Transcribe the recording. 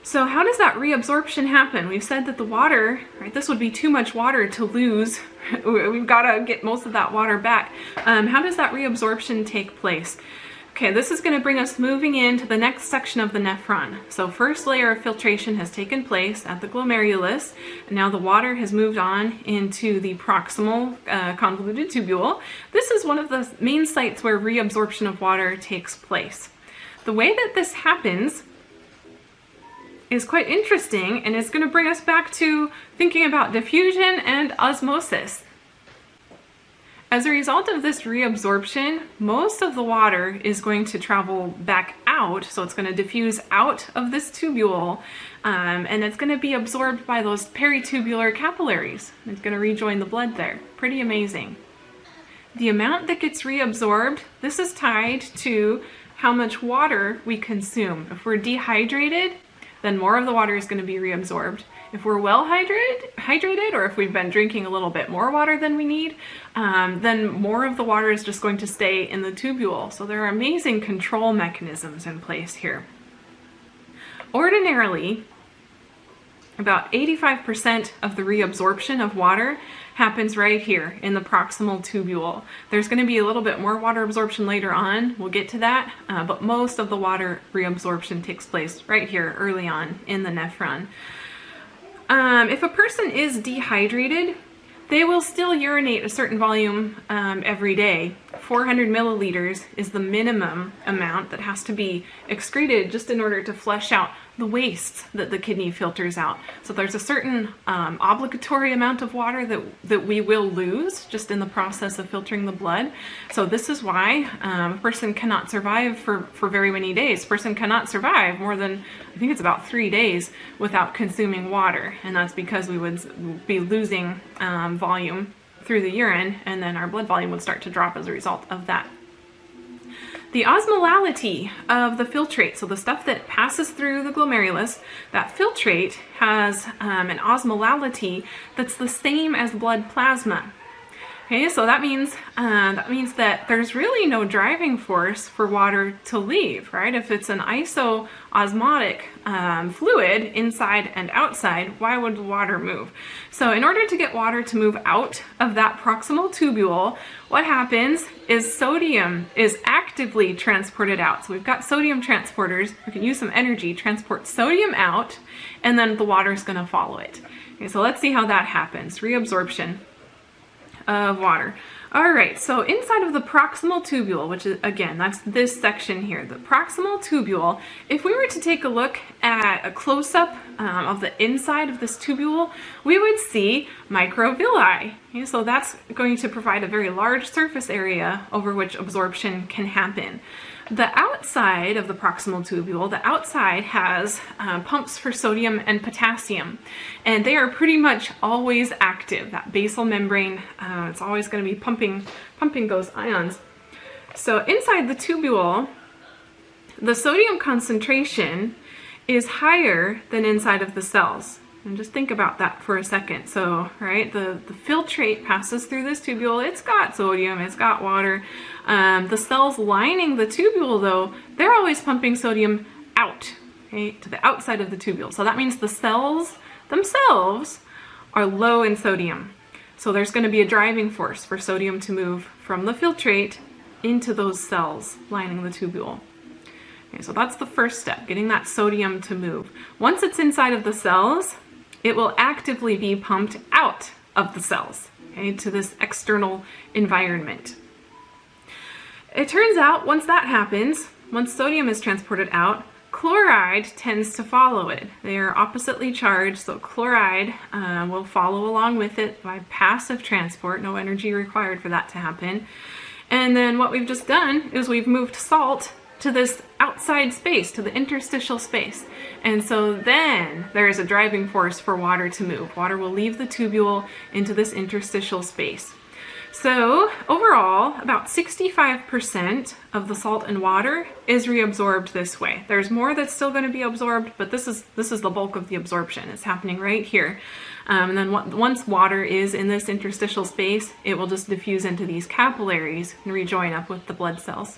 So how does that reabsorption happen? We've said that the water, right, this would be too much water to lose. We've got to get most of that water back. How does that reabsorption take place? Okay, this is going to bring us moving into the next section of the nephron. So first layer of filtration has taken place at the glomerulus, and now the water has moved on into the proximal convoluted tubule. This is one of the main sites where reabsorption of water takes place. The way that this happens is quite interesting, and it's going to bring us back to thinking about diffusion and osmosis. As a result of this reabsorption, most of the water is going to travel back out, so it's going to diffuse out of this tubule, and it's going to be absorbed by those peritubular capillaries. It's going to rejoin the blood there. Pretty amazing. The amount that gets reabsorbed, this is tied to how much water we consume. If we're dehydrated, then more of the water is going to be reabsorbed. If we're well hydrated, or if we've been drinking a little bit more water than we need, then more of the water is just going to stay in the tubule. So there are amazing control mechanisms in place here. Ordinarily, about 85% of the reabsorption of water happens right here in the proximal tubule. There's going to be a little bit more water absorption later on, we'll get to that, but most of the water reabsorption takes place right here early on in the nephron. If a person is dehydrated, they will still urinate a certain volume every day. 400 milliliters is the minimum amount that has to be excreted just in order to flush out the wastes that the kidney filters out. So there's a certain obligatory amount of water that we will lose just in the process of filtering the blood. So this is why a person cannot survive for very many days. A person cannot survive more than, I think it's about 3 days without consuming water. And that's because we would be losing volume through the urine, and then our blood volume would start to drop as a result of that. The osmolality of the filtrate, so the stuff that passes through the glomerulus, that filtrate has an osmolality that's the same as blood plasma. Okay, so that means that there's really no driving force for water to leave, right? If it's an isoosmotic fluid inside and outside, why would the water move? So in order to get water to move out of that proximal tubule, what happens is sodium is actively transported out. So we've got sodium transporters. We can use some energy, transport sodium out, and then the water is going to follow it. Okay, so let's see how that happens. Reabsorption of water. All right, so inside of the proximal tubule, which is, again, that's this section here, the proximal tubule, if we were to take a look at a close-up of the inside of this tubule, we would see microvilli. Okay, so that's going to provide a very large surface area over which absorption can happen. The outside of the proximal tubule, the outside has pumps for sodium and potassium, and they are pretty much always active. That basal membrane, it's always going to be pumping those ions. So inside the tubule, the sodium concentration is higher than inside of the cells. And just think about that for a second. So, right, the filtrate passes through this tubule. It's got sodium, it's got water. The cells lining the tubule, though, they're always pumping sodium out, okay, to the outside of the tubule. So that means the cells themselves are low in sodium. So there's going to be a driving force for sodium to move from the filtrate into those cells lining the tubule. Okay, so that's the first step, getting that sodium to move. Once it's inside of the cells, it will actively be pumped out of the cells, okay, to this external environment. It turns out once that happens, once sodium is transported out, chloride tends to follow it. They are oppositely charged, so chloride will follow along with it by passive transport, no energy required for that to happen. And then what we've just done is we've moved salt to this outside space, to the interstitial space. And so then there is a driving force for water to move. Water will leave the tubule into this interstitial space. So overall, about 65% of the salt and water is reabsorbed this way. There's more that's still going to be absorbed, but this is the bulk of the absorption. It's happening right here. And then once water is in this interstitial space, it will just diffuse into these capillaries and rejoin up with the blood cells.